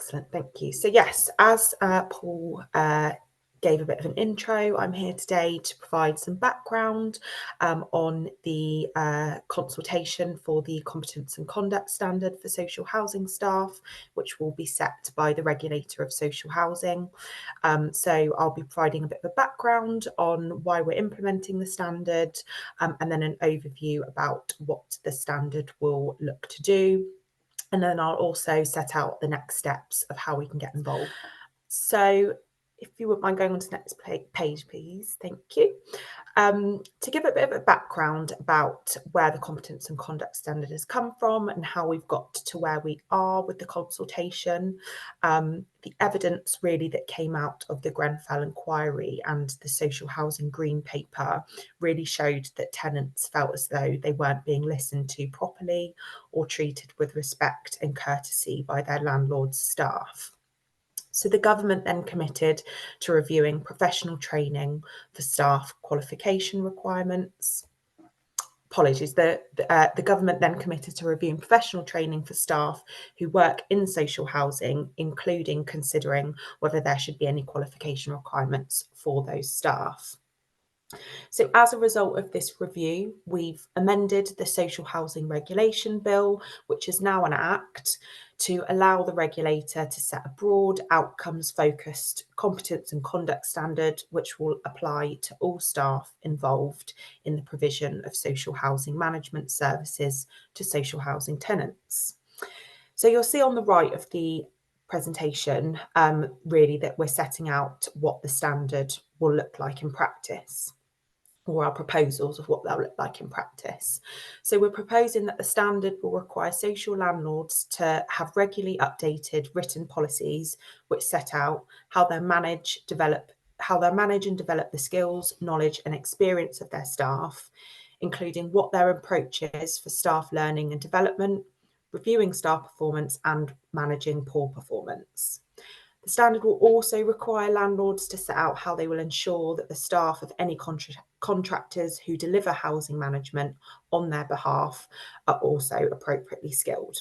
Excellent, thank you. So yes, as Paul gave a bit of an intro, I'm here today to provide some background on the consultation for the Competence and Conduct Standard for social housing staff, which will be set by the regulator of social housing. So I'll be providing a bit of a background on why we're implementing the standard, and then an overview about what the standard will look to do. And then I'll also set out the next steps of how we can get involved. So if you wouldn't mind going on to the next page, please. Thank you. To give a bit of a background about where the Competence and Conduct Standard has come from and how we've got to where we are with the consultation, the evidence really that came out of the Grenfell inquiry and the Social Housing Green Paper really showed that tenants felt as though they weren't being listened to properly or treated with respect and courtesy by their landlord's staff. So the government then committed to reviewing professional training for staff qualification requirements. Apologies, the government then committed to reviewing professional training for staff who work in social housing, including considering whether there should be any qualification requirements for those staff. So as a result of this review, we've amended the Social Housing Regulation Bill, which is now an act, to allow the regulator to set a broad outcomes-focused competence and conduct standard, which will apply to all staff involved in the provision of social housing management services to social housing tenants. So you'll see on the right of the presentation, really that we're setting out what the standard will look like in practice, or our proposals of what they'll look like in practice. So we're proposing that the standard will require social landlords to have regularly updated written policies which set out how they manage and develop the skills, knowledge and experience of their staff, including what their approach is for staff learning and development, reviewing staff performance and managing poor performance. The standard will also require landlords to set out how they will ensure that the staff of any contractors who deliver housing management on their behalf are also appropriately skilled.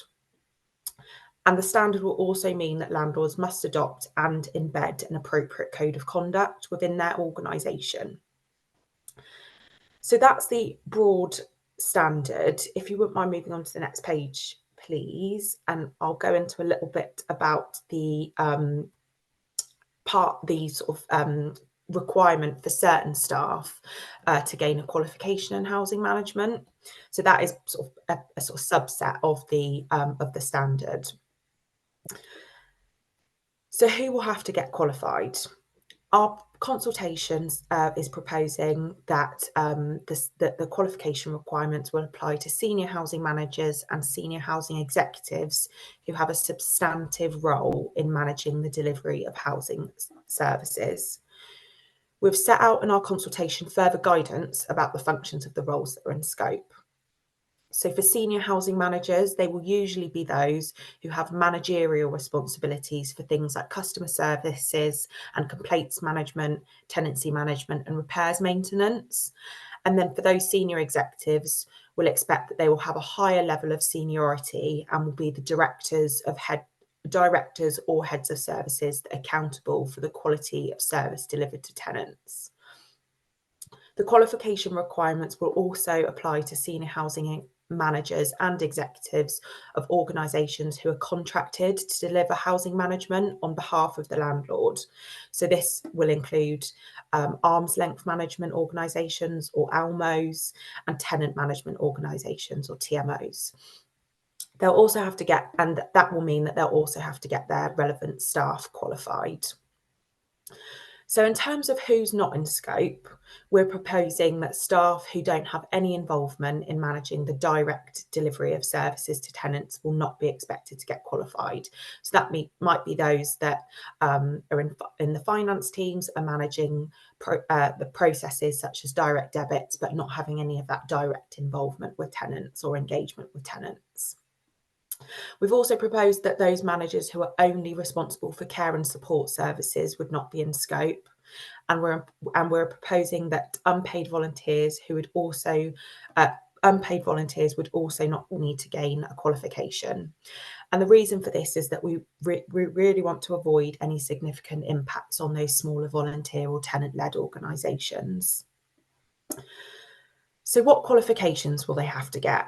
And the standard will also mean that landlords must adopt and embed an appropriate code of conduct within their organisation. So that's the broad standard. If you wouldn't mind moving on to the next page, please, and I'll go into a little bit about the requirement for certain staff to gain a qualification in housing management. So that is sort of a sort of subset of the standard. So who will have to get qualified? Our consultations is proposing that the qualification requirements will apply to senior housing managers and senior housing executives who have a substantive role in managing the delivery of housing services. We've set out in our consultation further guidance about the functions of the roles that are in scope. So for senior housing managers, they will usually be those who have managerial responsibilities for things like customer services and complaints management, tenancy management and repairs maintenance. And then for those senior executives, we'll expect that they will have a higher level of seniority and will be the directors or heads of services that are accountable for the quality of service delivered to tenants. The qualification requirements will also apply to senior housing managers and executives of organisations who are contracted to deliver housing management on behalf of the landlord. So this will include arm's length management organisations or ALMOs and tenant management organisations or TMOs. They'll also have to get, and that will mean that they'll also have to get their relevant staff qualified. So in terms of who's not in scope, we're proposing that staff who don't have any involvement in managing the direct delivery of services to tenants will not be expected to get qualified. So that might be those that are in the finance teams, are managing the processes such as direct debits, but not having any of that direct involvement with tenants or engagement with tenants. We've also proposed that those managers who are only responsible for care and support services would not be in scope. And we're proposing that unpaid volunteers who would also unpaid volunteers would also not need to gain a qualification. And the reason for this is that we really want to avoid any significant impacts on those smaller volunteer or tenant-led organisations. So what qualifications will they have to get?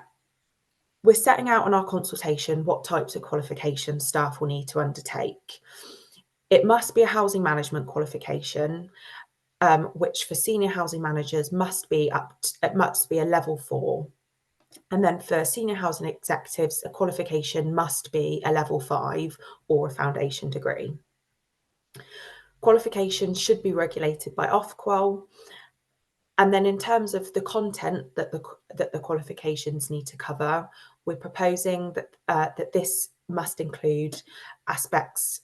We're setting out in our consultation what types of qualifications staff will need to undertake. It must be a housing management qualification, which for senior housing managers must be a level 4. And then for senior housing executives, a qualification must be a level 5 or a foundation degree. Qualifications should be regulated by Ofqual. And then in terms of the content that the qualifications need to cover, we're proposing that this must include aspects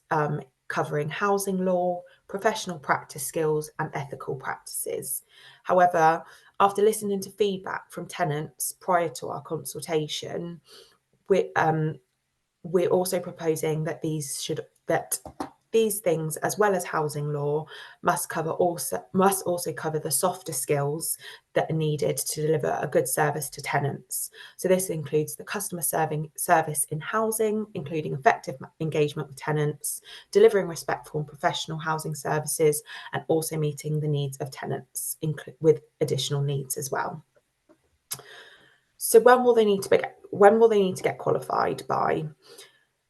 covering housing law, professional practice skills and ethical practices. However, after listening to feedback from tenants prior to our consultation, we're also proposing that these things, as well as housing law, must also cover the softer skills that are needed to deliver a good service to tenants. So this includes the customer service in housing, including effective engagement with tenants, delivering respectful and professional housing services, and also meeting the needs of tenants with additional needs as well. So when will they need to get qualified by?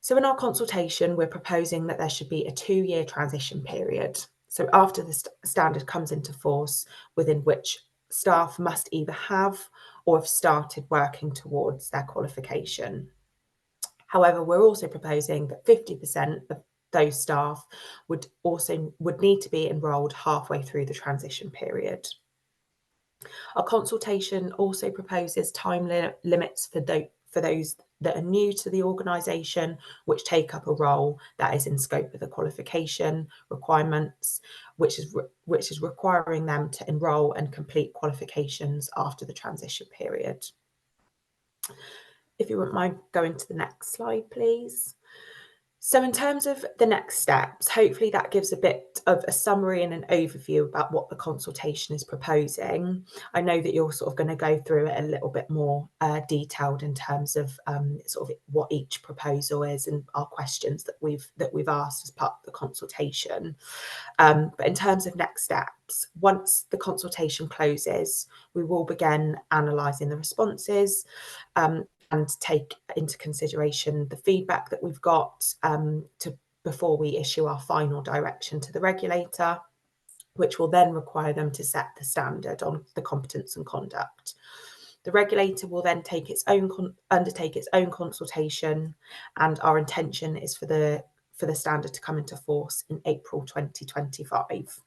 So in our consultation, we're proposing that there should be a 2-year transition period. So after the standard comes into force, within which staff must either have or have started working towards their qualification. However, we're also proposing that 50% of those staff would need to be enrolled halfway through the transition period. Our consultation also proposes time limits for those that are new to the organisation, which take up a role that is in scope of the qualification requirements, which is requiring them to enrol and complete qualifications after the transition period. If you wouldn't mind going to the next slide, please. So in terms of the next steps, hopefully that gives a bit of a summary and an overview about what the consultation is proposing. I know that you're sort of going to go through it a little bit more detailed in terms of sort of what each proposal is and our questions that we've asked as part of the consultation. But in terms of next steps, once the consultation closes, we will begin analysing the responses and take into consideration the feedback that we've got before we issue our final direction to the regulator, which will then require them to set the standard on the competence and conduct. The regulator will then undertake its own consultation, and our intention is for the standard to come into force in April 2025.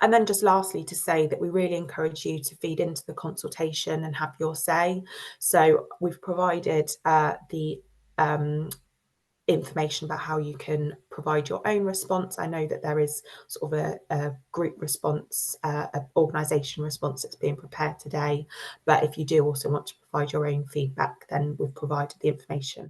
And then just lastly to say that we really encourage you to feed into the consultation and have your say. So we've provided the information about how you can provide your own response. I know that there is sort of a group response, an organisation response that's being prepared today. But if you do also want to provide your own feedback, then we've provided the information.